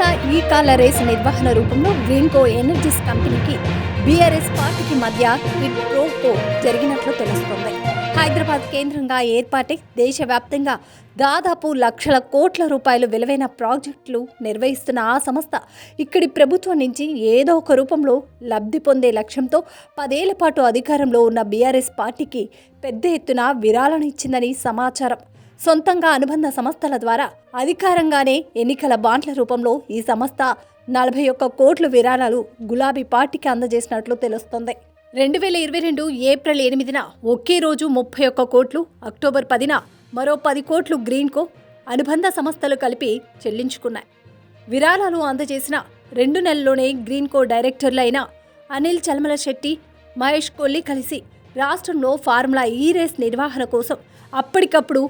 Formula ఈ కార్ల race నిర్వహణ రూపంలో గ్రీన్కో ఎనర్జీస్ కంపెనీకి బీఆర్ఎస్ పార్టీకి మధ్య క్విడ్ ప్రో కో జరిగినట్లు తెలుస్తోంది. హైదరాబాద్ కేంద్రంగా ఏర్పాటై దేశవ్యాప్తంగా దాదాపు లక్షల కోట్ల రూపాయలు విలువైన ప్రాజెక్టులు నిర్వహిస్తున్న ఆ సంస్థ ఇక్కడి ప్రభుత్వం నుంచి ఏదో ఒక రూపంలో లబ్ధి పొందే లక్ష్యంతో 10 ఏళ్ల పాటు అధికారంలో ఉన్న బీఆర్ఎస్ పార్టీకి పెద్ద ఎత్తున విరాళాలు ఇచ్చిందని సమాచారం. సొంతంగా అనుబంధ సంస్థల ద్వారా అధికారంగానే ఎన్నికల బాండ్ల రూపంలో ఈ సంస్థ 41 కోట్ల విరాళాలు గులాబీ పార్టీకి అందజేసినట్లు తెలుస్తోంది. 2022 ఏప్రిల్ 8న ఒకే రోజు 31 కోట్లు, అక్టోబర్ 10న మరో 10 కోట్లు గ్రీన్కో అనుబంధ సంస్థలు కలిపి చెల్లించుకున్నాయి. విరాళాలు అందజేసిన 2 నెలల్లోనే గ్రీన్కో డైరెక్టర్లైన అనిల్ చల్మల శెట్టి, మహేష్ కొల్లి కలిసి రాష్ట్రంలో ఫార్ములా ఈ రేస్ నిర్వహణ కోసం అప్పటికప్పుడు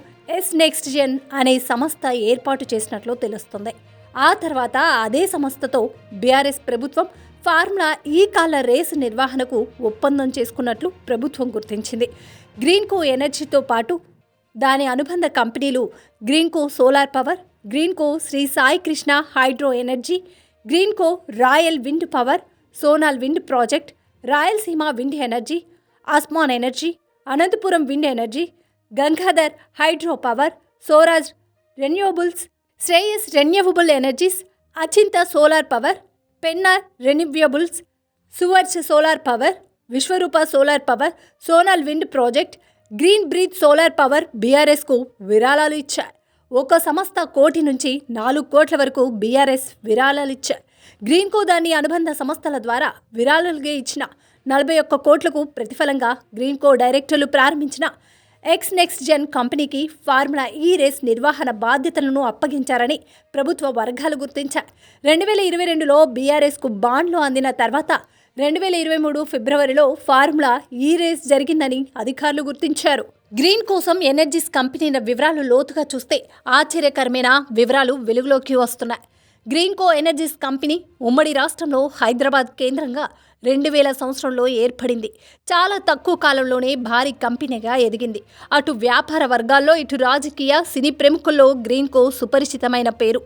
నెక్స్ట్ జెన్ అనే సంస్థ ఏర్పాటు చేసినట్లు తెలుస్తుంది. ఆ తర్వాత అదే సంస్థతో బీఆర్ఎస్ ప్రభుత్వం ఫార్ములా ఈ కార్ల రేసు నిర్వహణకు ఒప్పందం చేసుకున్నట్లు ప్రభుత్వం గుర్తించింది. గ్రీన్కో ఎనర్జీతో పాటు దాని అనుబంధ కంపెనీలు Greenko solar power, Greenko Sri Sai Krishna hydro energy, Greenko royal wind power, Sonal wind project, Rayalaseema wind energy, Aasman energy, Anantapuram wind energy, Gangadhar hydro power, Soraj renewables, Shreyas renewable energies, Achintha solar power, Penna renewables, Suvarcha solar power, Vishwarupa solar power, Sonal wind project, green breath solar power బీఆర్ఎస్కు విరాళాలు ఇచ్చాయి. ఒక సంస్థ 1 కోటి నుంచి 4 కోట్ల వరకు BRS విరాళాలు ఇచ్చాయి. గ్రీన్కో దాని అనుబంధ సంస్థల ద్వారా విరాళాలుగా ఇచ్చిన 41 కోట్లకు ప్రతిఫలంగా గ్రీన్కో డైరెక్టర్లు ప్రారంభించిన నెక్స్ట్ జెన్ కంపెనీకి ఫార్ములా ఈ రేస్ నిర్వహణ బాధ్యతలను అప్పగించారని ప్రభుత్వ వర్గాలు గుర్తించాయి. 2022లో బీఆర్ఎస్కు బాండ్లు అందిన తర్వాత 2023 ఫిబ్రవరిలో ఫార్ములా ఈ రేస్ జరిగిందని అధికారులు గుర్తించారు. గ్రీన్ కోసం ఎనర్జీస్ కంపెనీల వివరాలు లోతుగా చూస్తే ఆశ్చర్యకరమైన వివరాలు వెలుగులోకి వస్తున్నాయి. గ్రీన్కో ఎనర్జీస్ కంపెనీ ఉమ్మడి రాష్ట్రంలో హైదరాబాద్ కేంద్రంగా 2000 సంవత్సరంలో ఏర్పడింది. చాలా తక్కువ కాలంలోనే భారీ కంపెనీగా ఎదిగింది. అటు వ్యాపార వర్గాల్లో, ఇటు రాజకీయ, సినీ ప్రముఖుల్లో గ్రీన్కో సుపరిచితమైన పేరు.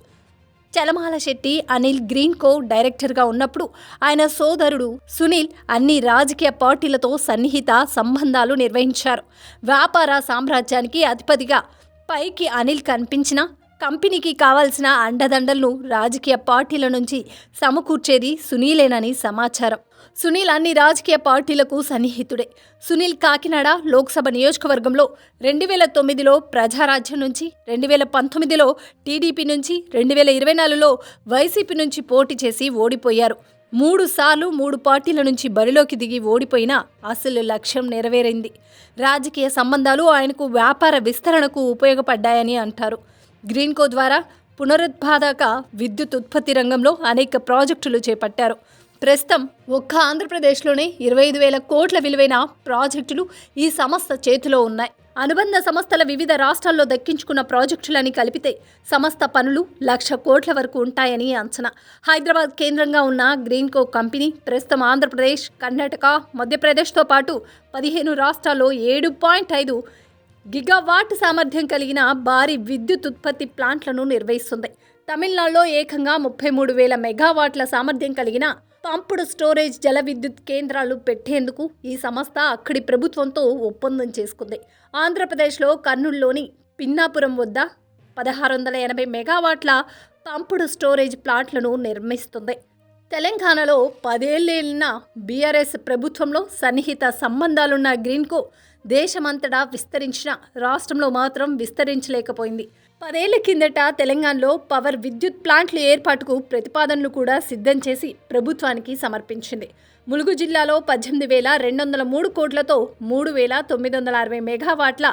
చలమాల శెట్టి అనిల్ గ్రీన్కో డైరెక్టర్గా ఉన్నప్పుడు ఆయన సోదరుడు సునీల్ అన్ని రాజకీయ పార్టీలతో సన్నిహిత సంబంధాలు నిర్వహించారు. వ్యాపార సామ్రాజ్యానికి అధిపతిగా పైకి అనిల్ కనిపించిన కంపెనీకి కావాల్సిన అండదండలను రాజకీయ పార్టీల నుంచి సమకూర్చేది సునీలేనని సమాచారం. సునీల్ అన్ని రాజకీయ పార్టీలకు సన్నిహితుడే. సునీల్ కాకినాడ లోక్సభ నియోజకవర్గంలో 2009లో ప్రజారాజ్యం నుంచి, 2019లో టీడీపీ నుంచి, 2024లో వైసీపీ నుంచి పోటీ చేసి ఓడిపోయారు. 3 సార్లు 3 పార్టీల నుంచి బరిలోకి దిగి ఓడిపోయినా అసలు లక్ష్యం నెరవేరింది. రాజకీయ సంబంధాలు ఆయనకు వ్యాపార విస్తరణకు ఉపయోగపడ్డాయని అంటారు. గ్రీన్కో ద్వారా పునరుత్పాదక విద్యుత్ ఉత్పత్తి రంగంలో అనేక ప్రాజెక్టులు చేపట్టారు. ప్రస్తుతం ఒక్క ఆంధ్రప్రదేశ్లోనే 25,000 కోట్ల విలువైన ప్రాజెక్టులు ఈ సంస్థ చేతిలో ఉన్నాయి. అనుబంధ సంస్థల వివిధ రాష్ట్రాల్లో దక్కించుకున్న ప్రాజెక్టులని కలిపితే సంస్థ పనులు 1,00,000 కోట్ల వరకు ఉంటాయని అంచనా. హైదరాబాద్ కేంద్రంగా ఉన్న గ్రీన్కో కంపెనీ ప్రస్తుతం ఆంధ్రప్రదేశ్, కర్ణాటక, మధ్యప్రదేశ్తో పాటు 15 రాష్ట్రాల్లో 7.5 గిగావాట్ సామర్థ్యం కలిగిన భారీ విద్యుత్ ఉత్పత్తి ప్లాంట్లను నిర్వహిస్తుంది. తమిళనాడులో ఏకంగా 33,000 మెగావాట్ల సామర్థ్యం కలిగిన పంప్డ్ స్టోరేజ్ జల విద్యుత్ కేంద్రాలు పెట్టేందుకు ఈ సంస్థ అక్కడి ప్రభుత్వంతో ఒప్పందం చేసుకుంది. ఆంధ్రప్రదేశ్లో కర్నూలులోని పిన్నాపురం వద్ద 1,680 మెగావాట్ల పంప్డ్ స్టోరేజ్ ప్లాంట్లను నిర్మిస్తుంది. తెలంగాణలో 10 ఏళ్లున్న బీఆర్ఎస్ ప్రభుత్వంలో సన్నిహిత సంబంధాలున్న గ్రీన్కో దేశమంతటా విస్తరించిన రాష్ట్రంలో మాత్రం విస్తరించలేకపోయింది. 10 ఏళ్ల కిందట తెలంగాణలో పవర్ విద్యుత్ ప్లాంట్ల ఏర్పాటుకు ప్రతిపాదనలు కూడా సిద్ధం చేసి ప్రభుత్వానికి సమర్పించింది. ములుగు జిల్లాలో 18,203 కోట్లతో 3,960 మెగావాట్ల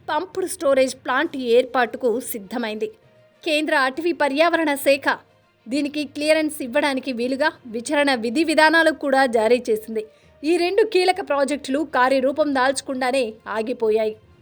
పంప్డ్ స్టోరేజ్ ప్లాంట్ ఏర్పాటుకు సిద్ధమైంది. కేంద్ర అటవీ పర్యావరణ శాఖ దీనికి క్లియరెన్స్ ఇవ్వడానికి వీలుగా విచారణ విధి విధానాలకు కూడా జారీ చేసింది. ఈ 2 కీలక ప్రాజెక్టులు కార్యరూపం దాల్చకుండానే ఆగిపోయాయి.